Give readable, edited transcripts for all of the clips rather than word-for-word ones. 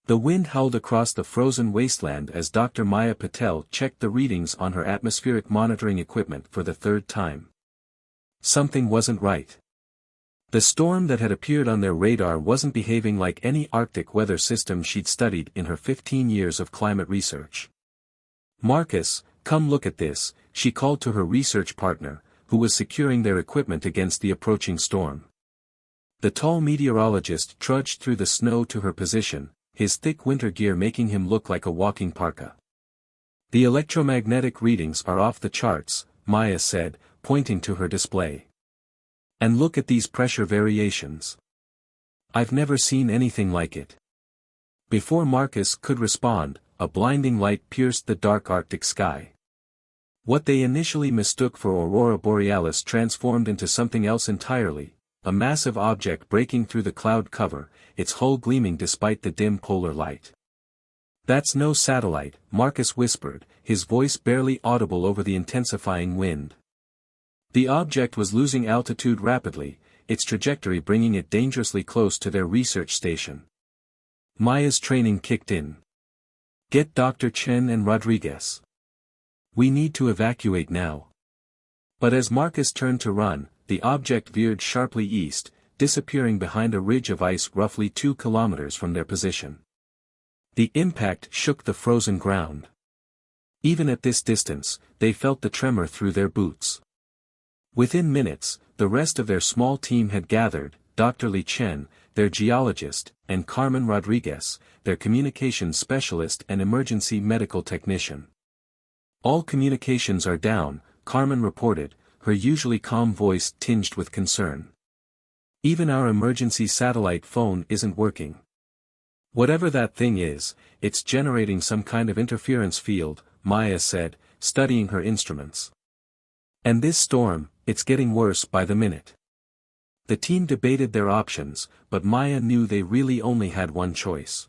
The wind howled across the frozen wasteland as Dr. Maya Patel checked the readings on her atmospheric monitoring equipment for the third time. Something wasn't right. The storm that had appeared on their radar wasn't behaving like any Arctic weather system she'd studied in her 15 years of climate research. "Marcus, come look at this," she called to her research partner, who was securing their equipment against the approaching storm. The tall meteorologist trudged through the snow to her position, his thick winter gear making him look like a walking parka. "The electromagnetic readings are off the charts," Maya said, pointing to her display. "And look at these pressure variations. I've never seen anything like it." Before Marcus could respond, a blinding light pierced the dark Arctic sky. What they initially mistook for Aurora Borealis transformed into something else entirely, a massive object breaking through the cloud cover, its hull gleaming despite the dim polar light. "That's no satellite," Marcus whispered, his voice barely audible over the intensifying wind. The object was losing altitude rapidly, its trajectory bringing it dangerously close to their research station. Maya's training kicked in. "Get Dr. Chen and Rodriguez. We need to evacuate now." But as Marcus turned to run, the object veered sharply east, disappearing behind a ridge of ice roughly 2 kilometers from their position. The impact shook the frozen ground. Even at this distance, they felt the tremor through their boots. Within minutes, the rest of their small team had gathered, Dr. Li Chen, their geologist, and Carmen Rodriguez, their communications specialist and emergency medical technician. "All communications are down," Carmen reported, her usually calm voice tinged with concern. "Even our emergency satellite phone isn't working. Whatever that thing is, it's generating some kind of interference field," Maya said, studying her instruments. "And this storm, it's getting worse by the minute." The team debated their options, but Maya knew they really only had one choice.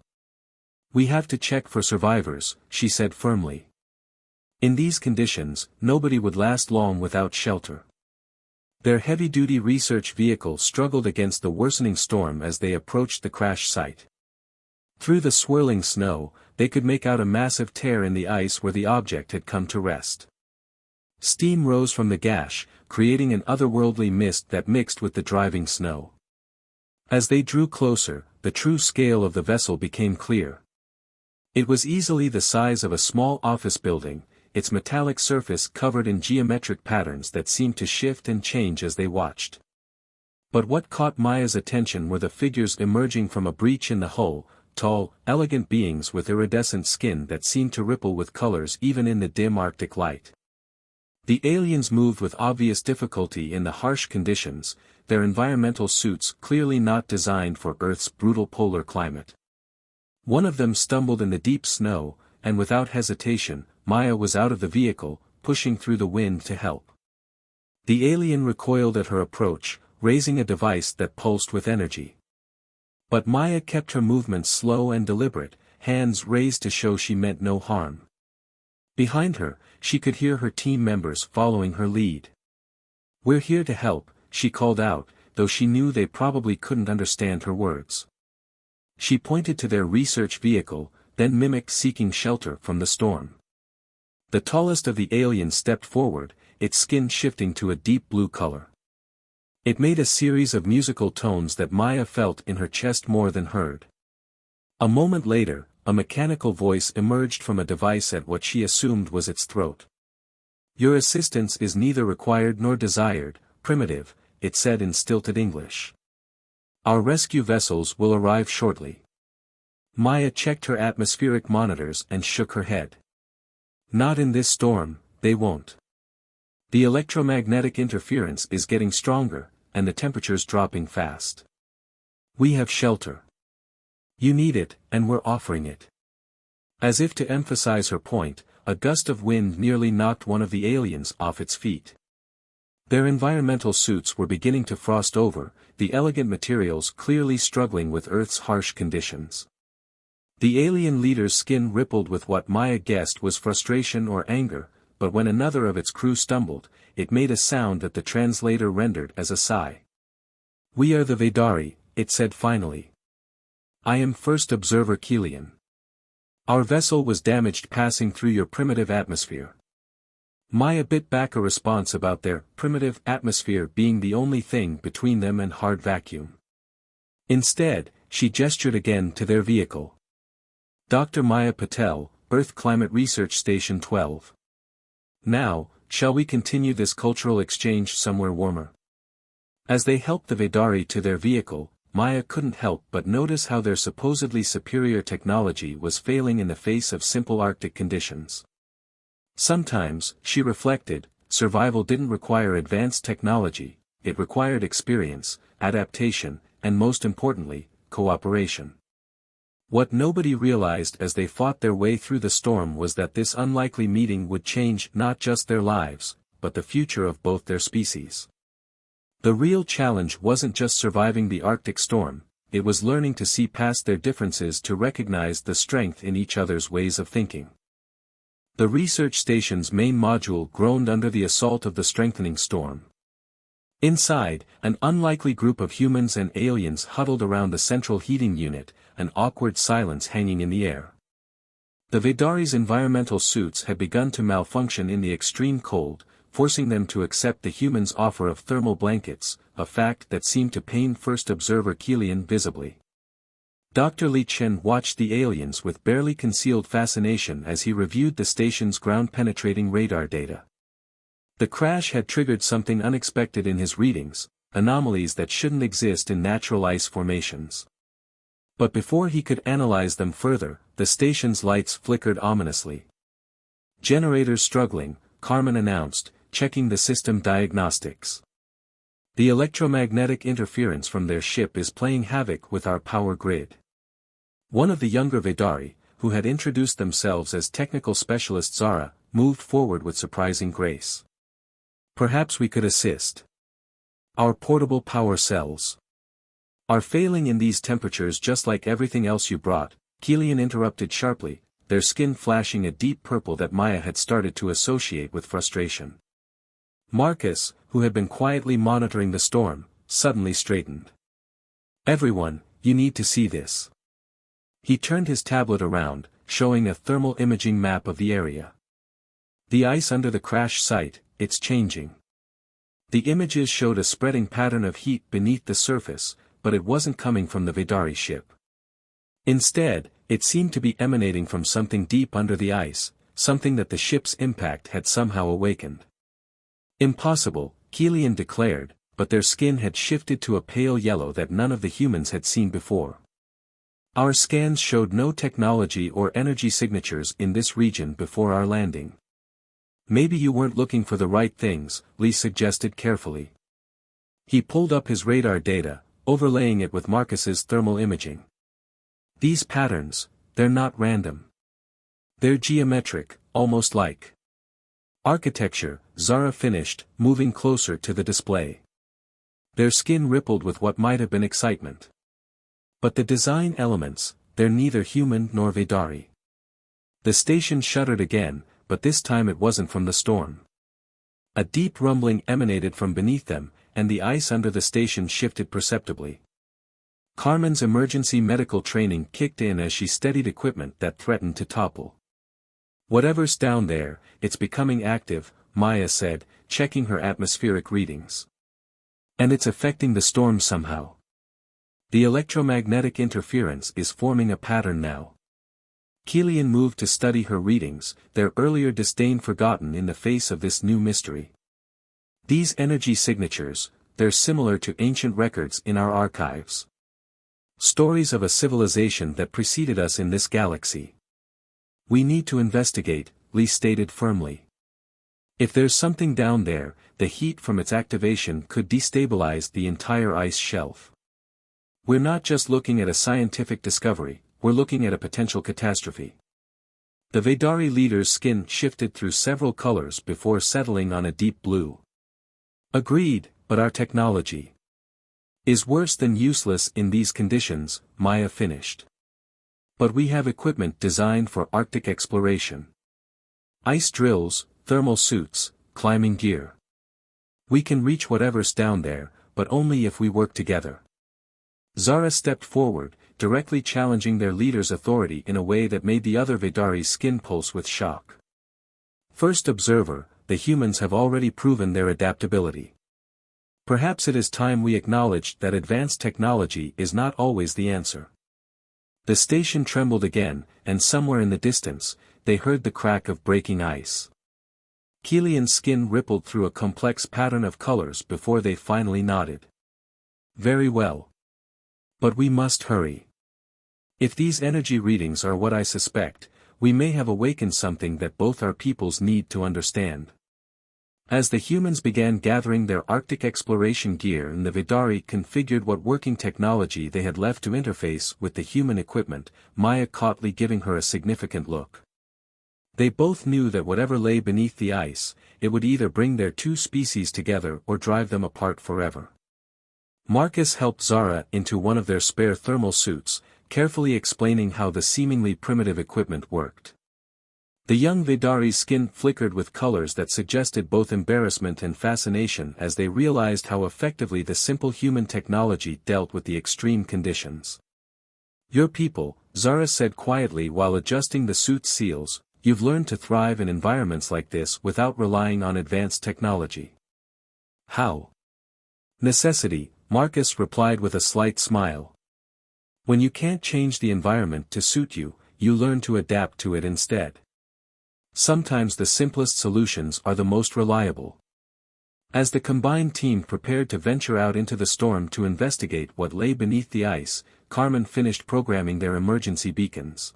"We have to check for survivors," she said firmly. In these conditions, nobody would last long without shelter. Their heavy-duty research vehicle struggled against the worsening storm as they approached the crash site. Through the swirling snow, they could make out a massive tear in the ice where the object had come to rest. Steam rose from the gash, creating an otherworldly mist that mixed with the driving snow. As they drew closer, the true scale of the vessel became clear. It was easily the size of a small office building, its metallic surface covered in geometric patterns that seemed to shift and change as they watched. But what caught Maya's attention were the figures emerging from a breach in the hull, tall, elegant beings with iridescent skin that seemed to ripple with colors even in the dim Arctic light. The aliens moved with obvious difficulty in the harsh conditions, their environmental suits clearly not designed for Earth's brutal polar climate. One of them stumbled in the deep snow, and without hesitation, Maya was out of the vehicle, pushing through the wind to help. The alien recoiled at her approach, raising a device that pulsed with energy. But Maya kept her movements slow and deliberate, hands raised to show she meant no harm. Behind her, she could hear her team members following her lead. "We're here to help," she called out, though she knew they probably couldn't understand her words. She pointed to their research vehicle, then mimicked seeking shelter from the storm. The tallest of the aliens stepped forward, its skin shifting to a deep blue color. It made a series of musical tones that Maya felt in her chest more than heard. A moment later, a mechanical voice emerged from a device at what she assumed was its throat. "Your assistance is neither required nor desired, Primitive," it said in stilted English. "Our rescue vessels will arrive shortly." Maya checked her atmospheric monitors and shook her head. "Not in this storm, they won't. The electromagnetic interference is getting stronger, and the temperature's dropping fast. We have shelter. You need it, and we're offering it." As if to emphasize her point, a gust of wind nearly knocked one of the aliens off its feet. Their environmental suits were beginning to frost over, the elegant materials clearly struggling with Earth's harsh conditions. The alien leader's skin rippled with what Maya guessed was frustration or anger, but when another of its crew stumbled, it made a sound that the translator rendered as a sigh. "We are the Vedari," it said finally. I am First Observer Kilian. Our vessel was damaged passing through your primitive atmosphere. Maya bit back a response about their primitive atmosphere being the only thing between them and hard vacuum. Instead, she gestured again to their vehicle. Dr. Maya Patel, Earth Climate Research Station 12. Now, shall we continue this cultural exchange somewhere warmer? As they helped the Vedari to their vehicle, Maya couldn't help but notice how their supposedly superior technology was failing in the face of simple Arctic conditions. Sometimes, she reflected, survival didn't require advanced technology, it required experience, adaptation, and most importantly, cooperation. What nobody realized as they fought their way through the storm was that this unlikely meeting would change not just their lives, but the future of both their species. The real challenge wasn't just surviving the Arctic storm, it was learning to see past their differences to recognize the strength in each other's ways of thinking. The research station's main module groaned under the assault of the strengthening storm. Inside, an unlikely group of humans and aliens huddled around the central heating unit, an awkward silence hanging in the air. The Vedari's environmental suits had begun to malfunction in the extreme cold, forcing them to accept the humans' offer of thermal blankets, a fact that seemed to pain First Observer Kilian visibly. Dr. Li Chen watched the aliens with barely concealed fascination as he reviewed the station's ground-penetrating radar data. The crash had triggered something unexpected in his readings, anomalies that shouldn't exist in natural ice formations. But before he could analyze them further, the station's lights flickered ominously. "Generators struggling," Carmen announced, checking the system diagnostics. "The electromagnetic interference from their ship is playing havoc with our power grid." One of the younger Vedari, who had introduced themselves as technical specialist Zara, moved forward with surprising grace. "Perhaps we could assist. Our portable power cells are failing in these temperatures just like everything else you brought," Kilian interrupted sharply, their skin flashing a deep purple that Maya had started to associate with frustration. Marcus, who had been quietly monitoring the storm, suddenly straightened. "Everyone, you need to see this." He turned his tablet around, showing a thermal imaging map of the area. "The ice under the crash site, it's changing." The images showed a spreading pattern of heat beneath the surface, but it wasn't coming from the Vedari ship. Instead, it seemed to be emanating from something deep under the ice, something that the ship's impact had somehow awakened. "Impossible," Kilian declared, but their skin had shifted to a pale yellow that none of the humans had seen before. "Our scans showed no technology or energy signatures in this region before our landing." "Maybe you weren't looking for the right things," Lee suggested carefully. He pulled up his radar data, overlaying it with Marcus's thermal imaging. "These patterns, they're not random. They're geometric, almost like architecture," Zara finished, moving closer to the display. Their skin rippled with what might have been excitement. "But the design elements, they're neither human nor Vedari." The station shuddered again, but this time it wasn't from the storm. A deep rumbling emanated from beneath them, and the ice under the station shifted perceptibly. Carmen's emergency medical training kicked in as she steadied equipment that threatened to topple. "Whatever's down there, it's becoming active," Maya said, checking her atmospheric readings. "And it's affecting the storm somehow. The electromagnetic interference is forming a pattern now." Kilian moved to study her readings, their earlier disdain forgotten in the face of this new mystery. "These energy signatures, they're similar to ancient records in our archives. Stories of a civilization that preceded us in this galaxy. We need to investigate," Lee stated firmly. "If there's something down there, the heat from its activation could destabilize the entire ice shelf. We're not just looking at a scientific discovery, we're looking at a potential catastrophe." The Vedari leader's skin shifted through several colors before settling on a deep blue. "Agreed, but our technology is worse than useless in these conditions," Maya finished. "But we have equipment designed for Arctic exploration. Ice drills, thermal suits, climbing gear. We can reach whatever's down there, but only if we work together." Zara stepped forward, directly challenging their leader's authority in a way that made the other Vidari's skin pulse with shock. First observer, the humans have already proven their adaptability. Perhaps it is time we acknowledged that advanced technology is not always the answer. The station trembled again, and somewhere in the distance, they heard the crack of breaking ice. Kilian's skin rippled through a complex pattern of colors before they finally nodded. Very well. But we must hurry. If these energy readings are what I suspect, we may have awakened something that both our peoples need to understand. As the humans began gathering their Arctic exploration gear and the Vidari configured what working technology they had left to interface with the human equipment, Maya caught Lee giving her a significant look. They both knew that whatever lay beneath the ice, it would either bring their two species together or drive them apart forever. Marcus helped Zara into one of their spare thermal suits, carefully explaining how the seemingly primitive equipment worked. The young Vidari's skin flickered with colors that suggested both embarrassment and fascination as they realized how effectively the simple human technology dealt with the extreme conditions. Your people, Zara said quietly while adjusting the suit's seals, you've learned to thrive in environments like this without relying on advanced technology. How? Necessity, Marcus replied with a slight smile. When you can't change the environment to suit you, you learn to adapt to it instead. Sometimes the simplest solutions are the most reliable. As the combined team prepared to venture out into the storm to investigate what lay beneath the ice, Carmen finished programming their emergency beacons.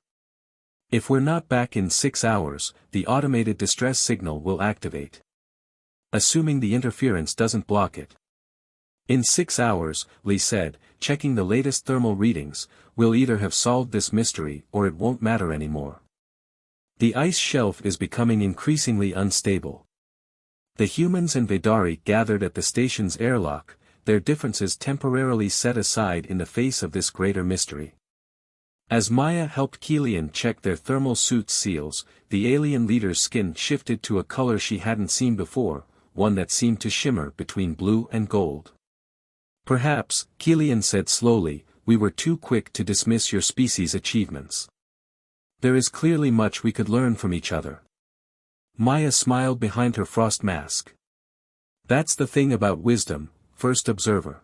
If we're not back in 6 hours, the automated distress signal will activate. Assuming the interference doesn't block it. In 6 hours, Lee said, checking the latest thermal readings, we'll either have solved this mystery or it won't matter anymore. The ice shelf is becoming increasingly unstable. The humans and Vidari gathered at the station's airlock, their differences temporarily set aside in the face of this greater mystery. As Maya helped Kilian check their thermal suit seals, the alien leader's skin shifted to a color she hadn't seen before, one that seemed to shimmer between blue and gold. Perhaps, Kilian said slowly, we were too quick to dismiss your species' achievements. There is clearly much we could learn from each other. Maya smiled behind her frost mask. That's the thing about wisdom, first observer.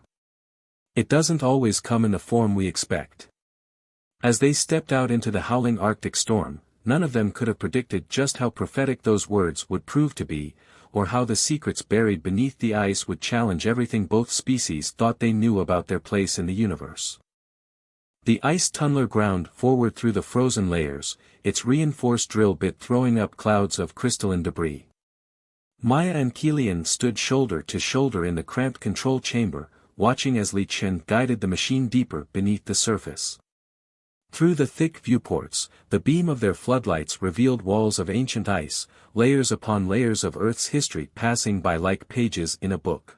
It doesn't always come in the form we expect. As they stepped out into the howling Arctic storm, none of them could have predicted just how prophetic those words would prove to be, or how the secrets buried beneath the ice would challenge everything both species thought they knew about their place in the universe. The ice tunneler ground forward through the frozen layers, its reinforced drill bit throwing up clouds of crystalline debris. Maya and Kilian stood shoulder to shoulder in the cramped control chamber, watching as Li Chen guided the machine deeper beneath the surface. Through the thick viewports, the beam of their floodlights revealed walls of ancient ice, layers upon layers of Earth's history passing by like pages in a book.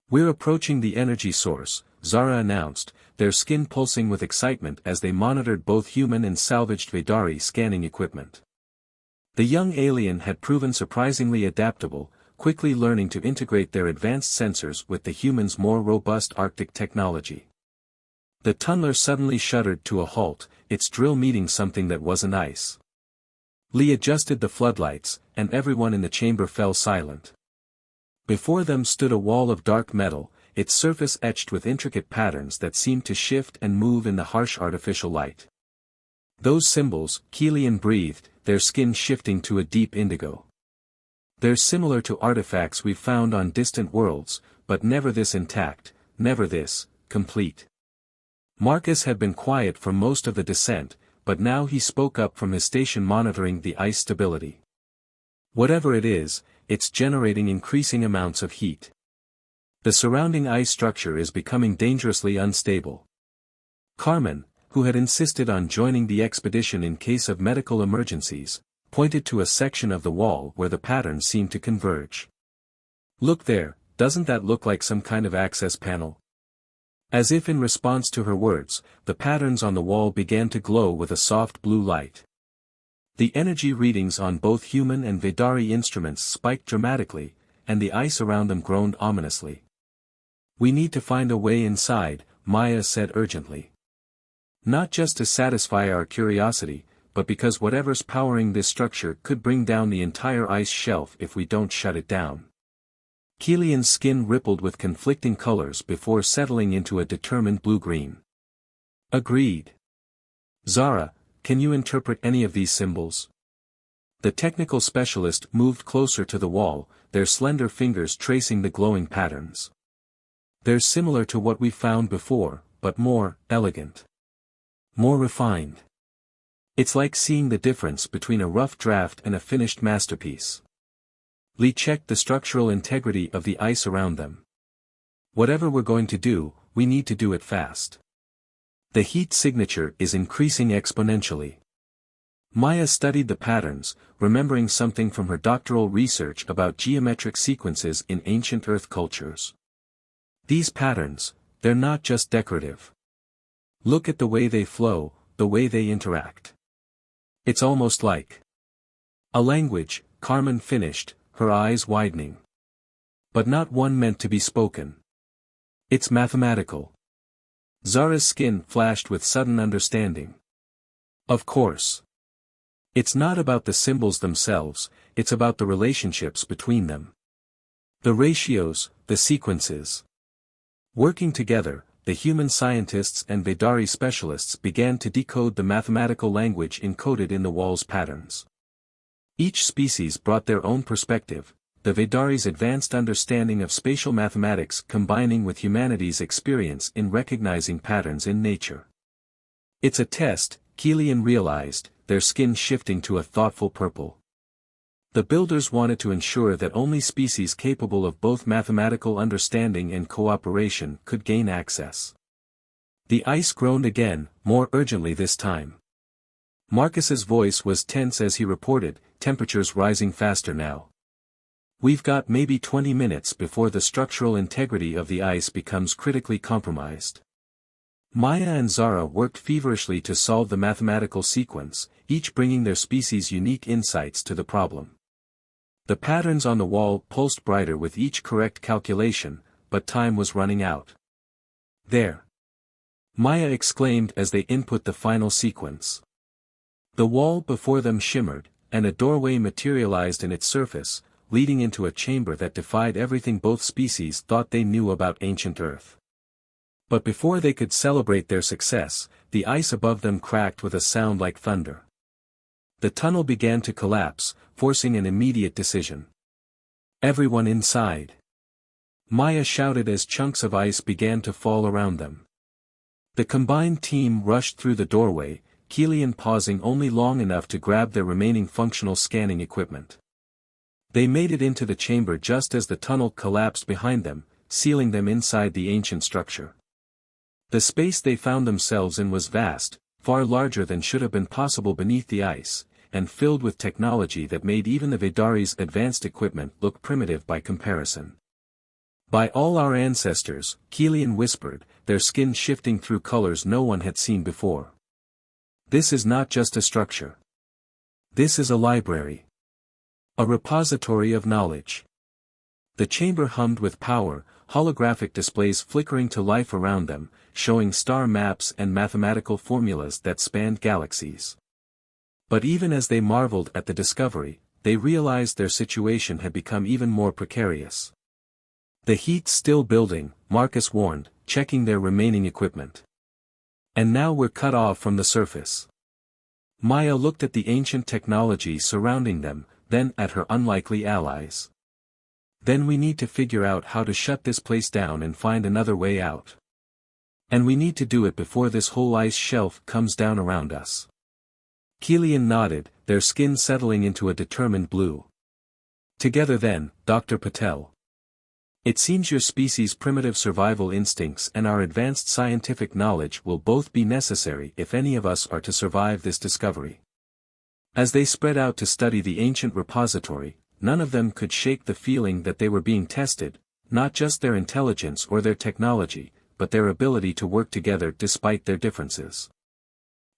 We're approaching the energy source, Zara announced, their skin pulsing with excitement as they monitored both human and salvaged Vidari scanning equipment. The young alien had proven surprisingly adaptable, quickly learning to integrate their advanced sensors with the humans' more robust Arctic technology. The tunneler suddenly shuddered to a halt, its drill meeting something that wasn't ice. Lee adjusted the floodlights, and everyone in the chamber fell silent. Before them stood a wall of dark metal, its surface etched with intricate patterns that seemed to shift and move in the harsh artificial light. Those symbols, Kilian breathed, their skin shifting to a deep indigo. They're similar to artifacts we've found on distant worlds, but never this intact, never this, complete. Marcus had been quiet for most of the descent, but now he spoke up from his station monitoring the ice stability. Whatever it is, it's generating increasing amounts of heat. The surrounding ice structure is becoming dangerously unstable. Carmen, who had insisted on joining the expedition in case of medical emergencies, pointed to a section of the wall where the patterns seemed to converge. Look there, doesn't that look like some kind of access panel? As if in response to her words, the patterns on the wall began to glow with a soft blue light. The energy readings on both human and Vidari instruments spiked dramatically, and the ice around them groaned ominously. We need to find a way inside, Maya said urgently. Not just to satisfy our curiosity, but because whatever's powering this structure could bring down the entire ice shelf if we don't shut it down. Keelian's skin rippled with conflicting colors before settling into a determined blue-green. Agreed. Zara, can you interpret any of these symbols? The technical specialist moved closer to the wall, their slender fingers tracing the glowing patterns. They're similar to what we found before, but more elegant. More refined. It's like seeing the difference between a rough draft and a finished masterpiece. Lee checked the structural integrity of the ice around them. Whatever we're going to do, we need to do it fast. The heat signature is increasing exponentially. Maya studied the patterns, remembering something from her doctoral research about geometric sequences in ancient Earth cultures. These patterns, they're not just decorative. Look at the way they flow, the way they interact. It's almost like a language, Carmen finished, her eyes widening. But not one meant to be spoken. It's mathematical. Zara's skin flashed with sudden understanding. Of course. It's not about the symbols themselves, it's about the relationships between them. The ratios, the sequences. Working together, the human scientists and Vedari specialists began to decode the mathematical language encoded in the wall's patterns. Each species brought their own perspective, the Vedari's advanced understanding of spatial mathematics combining with humanity's experience in recognizing patterns in nature. It's a test, Keelian realized, their skin shifting to a thoughtful purple. The builders wanted to ensure that only species capable of both mathematical understanding and cooperation could gain access. The ice groaned again, more urgently this time. Marcus's voice was tense as he reported, temperatures rising faster now. We've got maybe 20 minutes before the structural integrity of the ice becomes critically compromised. Maya and Zara worked feverishly to solve the mathematical sequence, each bringing their species' unique insights to the problem. The patterns on the wall pulsed brighter with each correct calculation, but time was running out. There! Maya exclaimed as they input the final sequence. The wall before them shimmered, and a doorway materialized in its surface, leading into a chamber that defied everything both species thought they knew about ancient Earth. But before they could celebrate their success, the ice above them cracked with a sound like thunder. The tunnel began to collapse, forcing an immediate decision. Everyone inside! Maya shouted as chunks of ice began to fall around them. The combined team rushed through the doorway, Keelian pausing only long enough to grab their remaining functional scanning equipment. They made it into the chamber just as the tunnel collapsed behind them, sealing them inside the ancient structure. The space they found themselves in was vast, far larger than should have been possible beneath the ice, and filled with technology that made even the Vedari's advanced equipment look primitive by comparison. By all our ancestors, Keelian whispered, their skin shifting through colors no one had seen before. This is not just a structure. This is a library. A repository of knowledge. The chamber hummed with power, holographic displays flickering to life around them, showing star maps and mathematical formulas that spanned galaxies. But even as they marveled at the discovery, they realized their situation had become even more precarious. The heat's still building, Marcus warned, checking their remaining equipment. And now we're cut off from the surface. Maya looked at the ancient technology surrounding them, then at her unlikely allies. Then we need to figure out how to shut this place down and find another way out. And we need to do it before this whole ice shelf comes down around us. Keelian nodded, their skin settling into a determined blue. Together then, Dr. Patel. It seems your species' primitive survival instincts and our advanced scientific knowledge will both be necessary if any of us are to survive this discovery. As they spread out to study the ancient repository, none of them could shake the feeling that they were being tested, not just their intelligence or their technology, but their ability to work together despite their differences.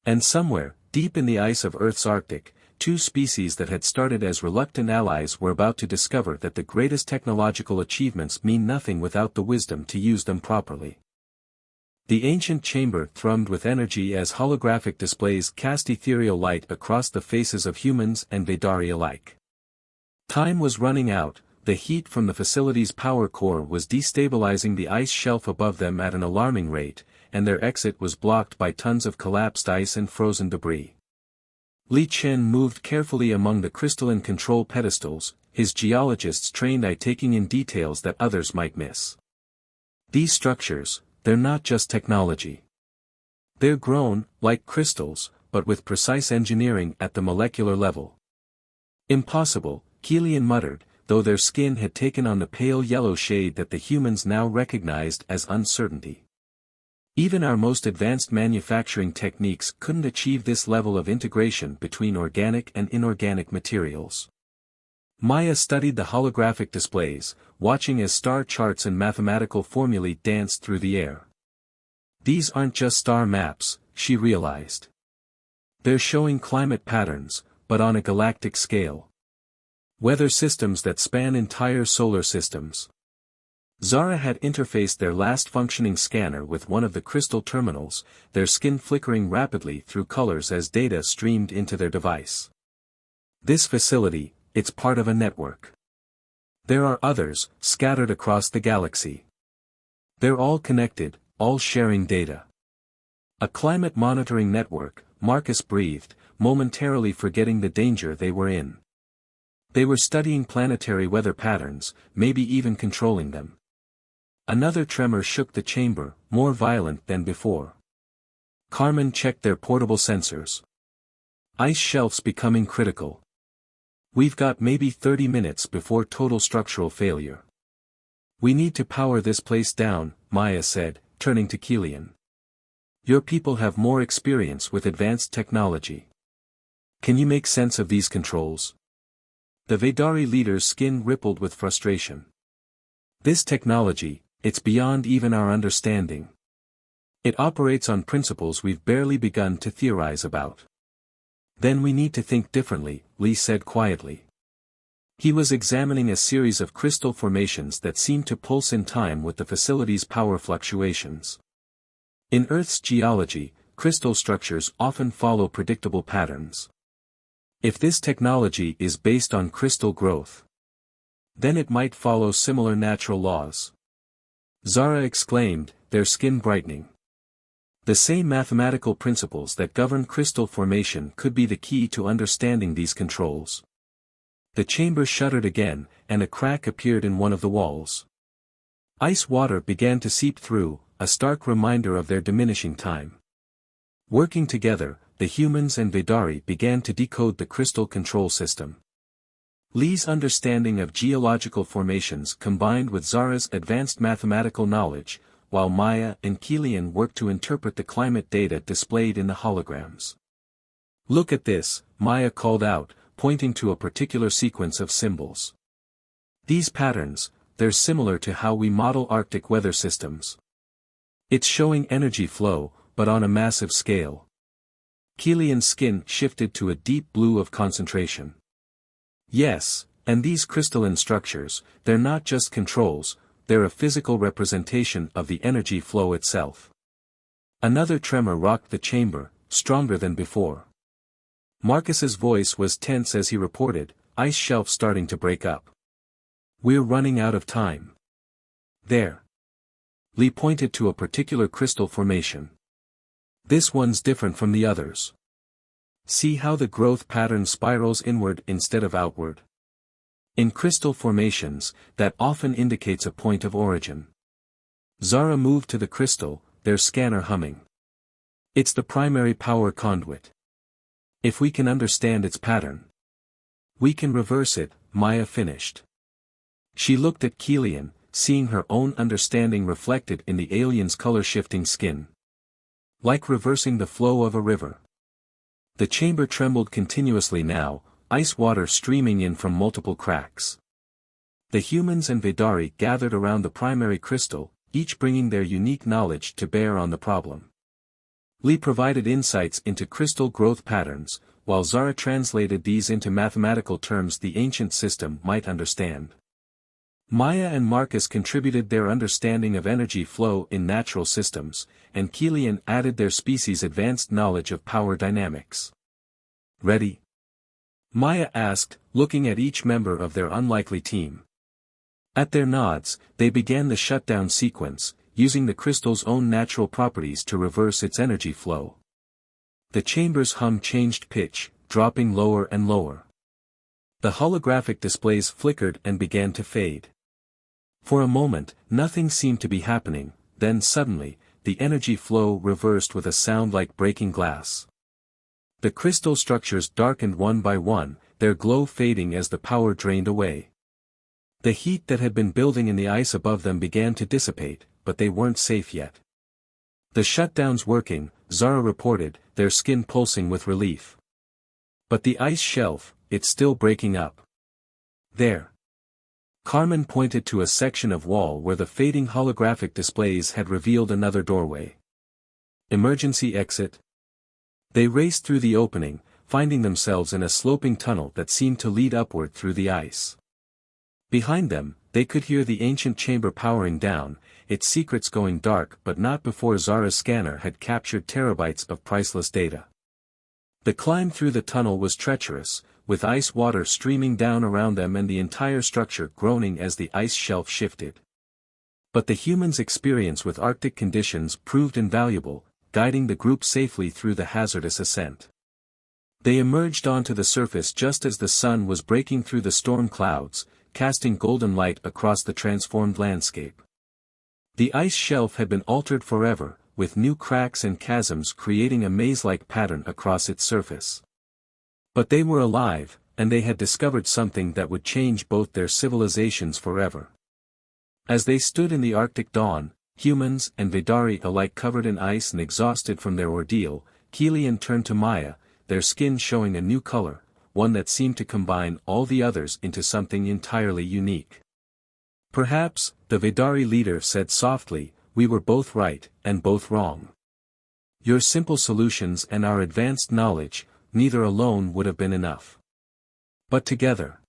And somewhere, deep in the ice of Earth's Arctic, two species that had started as reluctant allies were about to discover that the greatest technological achievements mean nothing without the wisdom to use them properly. The ancient chamber thrummed with energy as holographic displays cast ethereal light across the faces of humans and Vedari alike. Time was running out, the heat from the facility's power core was destabilizing the ice shelf above them at an alarming rate, and their exit was blocked by tons of collapsed ice and frozen debris. Li Chen moved carefully among the crystalline control pedestals, his geologists' trained eye taking in details that others might miss. These structures, they're not just technology. They're grown, like crystals, but with precise engineering at the molecular level. Impossible, Kilian muttered, though their skin had taken on the pale yellow shade that the humans now recognized as uncertainty. Even our most advanced manufacturing techniques couldn't achieve this level of integration between organic and inorganic materials. Maya studied the holographic displays, watching as star charts and mathematical formulae danced through the air. These aren't just star maps, she realized. They're showing climate patterns, but on a galactic scale. Weather systems that span entire solar systems. Zara had interfaced their last functioning scanner with one of the crystal terminals, their skin flickering rapidly through colors as data streamed into their device. This facility, it's part of a network. There are others, scattered across the galaxy. They're all connected, all sharing data. A climate monitoring network, Marcus breathed, momentarily forgetting the danger they were in. They were studying planetary weather patterns, maybe even controlling them. Another tremor shook the chamber, more violent than before. Carmen checked their portable sensors. Ice shelves becoming critical. We've got maybe 30 minutes before total structural failure. We need to power this place down, Maya said, turning to Kilian. Your people have more experience with advanced technology. Can you make sense of these controls? The Vedari leader's skin rippled with frustration. This technology, it's beyond even our understanding. It operates on principles we've barely begun to theorize about. Then we need to think differently, Li said quietly. He was examining a series of crystal formations that seemed to pulse in time with the facility's power fluctuations. In Earth's geology, crystal structures often follow predictable patterns. If this technology is based on crystal growth, then it might follow similar natural laws. Zara exclaimed, their skin brightening. The same mathematical principles that govern crystal formation could be the key to understanding these controls. The chamber shuddered again, and a crack appeared in one of the walls. Ice water began to seep through, a stark reminder of their diminishing time. Working together, the humans and Vedari began to decode the crystal control system. Li's understanding of geological formations combined with Zara's advanced mathematical knowledge, while Maya and Kilian worked to interpret the climate data displayed in the holograms. Look at this, Maya called out, pointing to a particular sequence of symbols. These patterns, they're similar to how we model Arctic weather systems. It's showing energy flow, but on a massive scale. Kilian's skin shifted to a deep blue of concentration. Yes, and these crystalline structures, they're not just controls, they're a physical representation of the energy flow itself. Another tremor rocked the chamber, stronger than before. Marcus's voice was tense as he reported, ice shelf starting to break up. We're running out of time. There. Li pointed to a particular crystal formation. This one's different from the others. See how the growth pattern spirals inward instead of outward. In crystal formations, that often indicates a point of origin. Zara moved to the crystal, their scanner humming. It's the primary power conduit. If we can understand its pattern, we can reverse it, Maya finished. She looked at Kilian, seeing her own understanding reflected in the alien's color-shifting skin. Like reversing the flow of a river. The chamber trembled continuously now, ice water streaming in from multiple cracks. The humans and Vedari gathered around the primary crystal, each bringing their unique knowledge to bear on the problem. Li provided insights into crystal growth patterns, while Zara translated these into mathematical terms the ancient system might understand. Maya and Marcus contributed their understanding of energy flow in natural systems, and Kilian added their species' advanced knowledge of power dynamics. Ready? Maya asked, looking at each member of their unlikely team. At their nods, they began the shutdown sequence, using the crystal's own natural properties to reverse its energy flow. The chamber's hum changed pitch, dropping lower and lower. The holographic displays flickered and began to fade. For a moment, nothing seemed to be happening, then suddenly, the energy flow reversed with a sound like breaking glass. The crystal structures darkened one by one, their glow fading as the power drained away. The heat that had been building in the ice above them began to dissipate, but they weren't safe yet. The shutdown's working, Zara reported, their skin pulsing with relief. But the ice shelf, it's still breaking up. There. Carmen pointed to a section of wall where the fading holographic displays had revealed another doorway. Emergency exit. They raced through the opening, finding themselves in a sloping tunnel that seemed to lead upward through the ice. Behind them, they could hear the ancient chamber powering down, its secrets going dark but not before Zara's scanner had captured terabytes of priceless data. The climb through the tunnel was treacherous, with ice water streaming down around them and the entire structure groaning as the ice shelf shifted. But the humans' experience with Arctic conditions proved invaluable, guiding the group safely through the hazardous ascent. They emerged onto the surface just as the sun was breaking through the storm clouds, casting golden light across the transformed landscape. The ice shelf had been altered forever, with new cracks and chasms creating a maze-like pattern across its surface. But they were alive, and they had discovered something that would change both their civilizations forever. As they stood in the Arctic dawn, humans and Vidari alike covered in ice and exhausted from their ordeal, Kilian turned to Maya, their skin showing a new color, one that seemed to combine all the others into something entirely unique. Perhaps, the Vidari leader said softly, we were both right, and both wrong. Your simple solutions and our advanced knowledge, neither alone would have been enough. But together.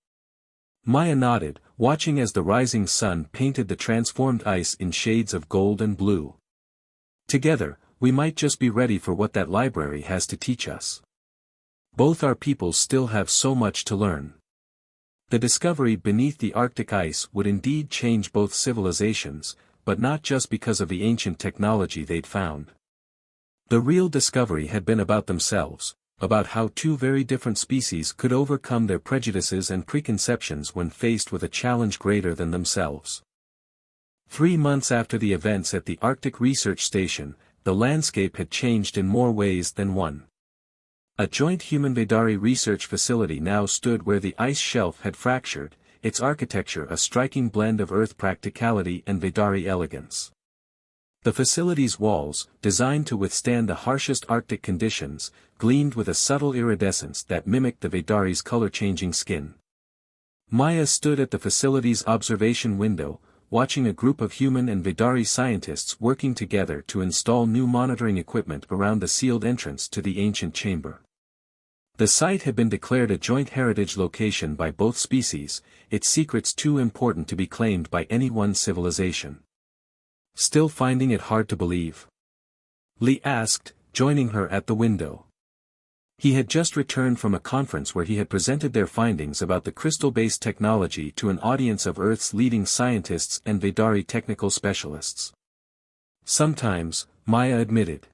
Maya nodded, watching as the rising sun painted the transformed ice in shades of gold and blue. Together, we might just be ready for what that library has to teach us. Both our peoples still have so much to learn. The discovery beneath the Arctic ice would indeed change both civilizations, but not just because of the ancient technology they'd found. The real discovery had been about themselves, about how two very different species could overcome their prejudices and preconceptions when faced with a challenge greater than themselves. 3 months after the events at the Arctic Research Station, the landscape had changed in more ways than one. A joint human-Vidari research facility now stood where the ice shelf had fractured, its architecture a striking blend of Earth practicality and Vidari elegance. The facility's walls, designed to withstand the harshest Arctic conditions, gleamed with a subtle iridescence that mimicked the Vidari's color-changing skin. Maya stood at the facility's observation window, watching a group of human and Vidari scientists working together to install new monitoring equipment around the sealed entrance to the ancient chamber. The site had been declared a joint heritage location by both species, its secrets too important to be claimed by any one civilization. Still finding it hard to believe? Lee asked, joining her at the window. He had just returned from a conference where he had presented their findings about the crystal-based technology to an audience of Earth's leading scientists and Vidari technical specialists. Sometimes, Maya admitted.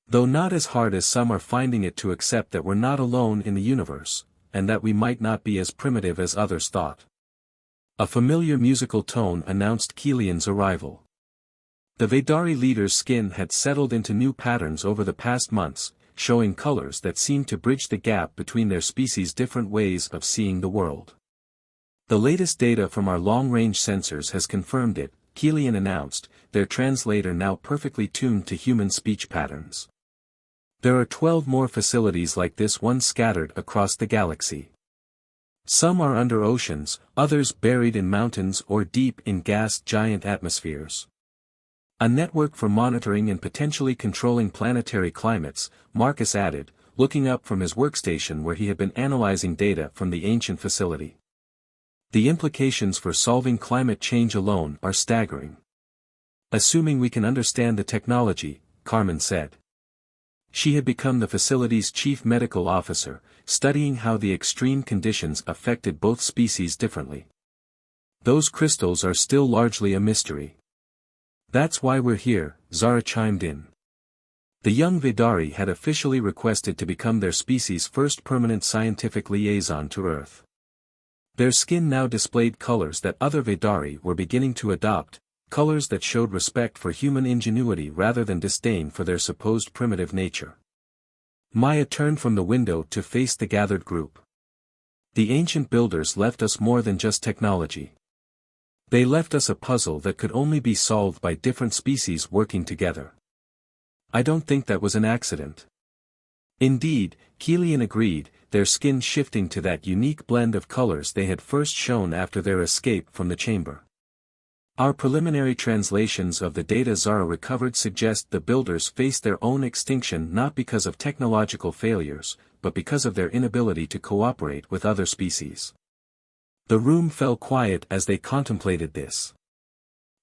Though not as hard as some are finding it to accept that we're not alone in the universe, and that we might not be as primitive as others thought. A familiar musical tone announced Kilian's arrival. The Vidari leader's skin had settled into new patterns over the past months, showing colors that seemed to bridge the gap between their species' different ways of seeing the world. The latest data from our long-range sensors has confirmed it, Kilian announced, their translator now perfectly tuned to human speech patterns. There are 12 more facilities like this one scattered across the galaxy. Some are under oceans, others buried in mountains or deep in gas giant atmospheres. A network for monitoring and potentially controlling planetary climates, Marcus added, looking up from his workstation where he had been analyzing data from the ancient facility. The implications for solving climate change alone are staggering. Assuming we can understand the technology, Carmen said. She had become the facility's chief medical officer, studying how the extreme conditions affected both species differently. Those crystals are still largely a mystery. That's why we're here, Zara chimed in. The young Vidari had officially requested to become their species' first permanent scientific liaison to Earth. Their skin now displayed colors that other Vidari were beginning to adopt, colors that showed respect for human ingenuity rather than disdain for their supposed primitive nature. Maya turned from the window to face the gathered group. The ancient builders left us more than just technology. They left us a puzzle that could only be solved by different species working together. I don't think that was an accident. Indeed, Kilian agreed, their skin shifting to that unique blend of colors they had first shown after their escape from the chamber. Our preliminary translations of the data Zara recovered suggest the builders faced their own extinction not because of technological failures, but because of their inability to cooperate with other species. The room fell quiet as they contemplated this.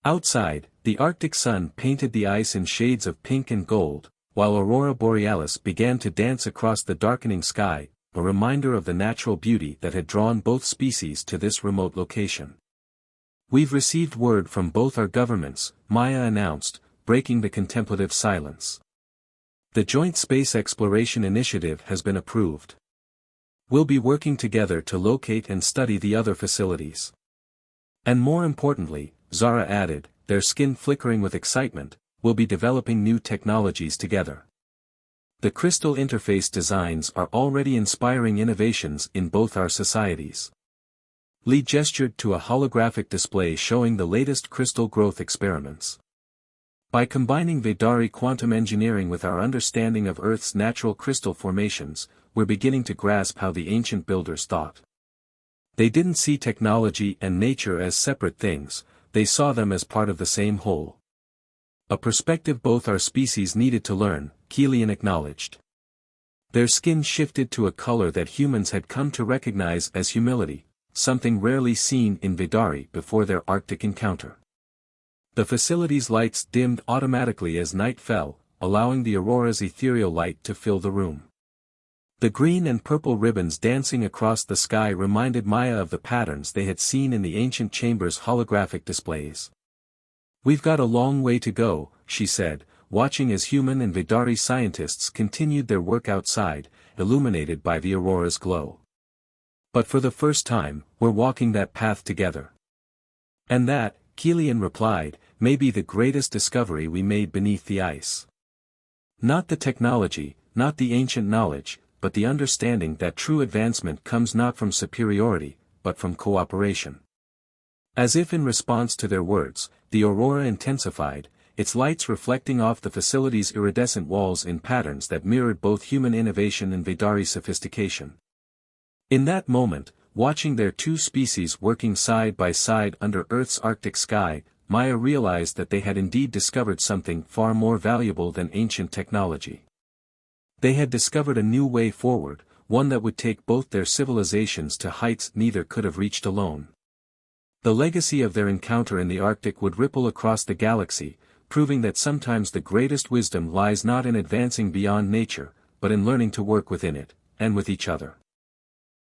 Outside, the Arctic sun painted the ice in shades of pink and gold, while Aurora Borealis began to dance across the darkening sky, a reminder of the natural beauty that had drawn both species to this remote location. We've received word from both our governments, Maya announced, breaking the contemplative silence. The Joint Space Exploration Initiative has been approved. We'll be working together to locate and study the other facilities. And more importantly, Zara added, their skin flickering with excitement, we'll be developing new technologies together. The crystal interface designs are already inspiring innovations in both our societies. Lee gestured to a holographic display showing the latest crystal growth experiments. By combining Vidari quantum engineering with our understanding of Earth's natural crystal formations, we're beginning to grasp how the ancient builders thought. They didn't see technology and nature as separate things, they saw them as part of the same whole. A perspective both our species needed to learn, Kilian acknowledged. Their skin shifted to a color that humans had come to recognize as humility, something rarely seen in Vidari before their Arctic encounter. The facility's lights dimmed automatically as night fell, allowing the aurora's ethereal light to fill the room. The green and purple ribbons dancing across the sky reminded Maya of the patterns they had seen in the ancient chamber's holographic displays. We've got a long way to go, she said, watching as human and Vidari scientists continued their work outside, illuminated by the aurora's glow. But for the first time, we're walking that path together. And that, Kilian replied, may be the greatest discovery we made beneath the ice. Not the technology, not the ancient knowledge, but the understanding that true advancement comes not from superiority, but from cooperation. As if in response to their words, the aurora intensified, its lights reflecting off the facility's iridescent walls in patterns that mirrored both human innovation and Vidari sophistication. In that moment, watching their two species working side by side under Earth's Arctic sky, Maya realized that they had indeed discovered something far more valuable than ancient technology. They had discovered a new way forward, one that would take both their civilizations to heights neither could have reached alone. The legacy of their encounter in the Arctic would ripple across the galaxy, proving that sometimes the greatest wisdom lies not in advancing beyond nature, but in learning to work within it, and with each other.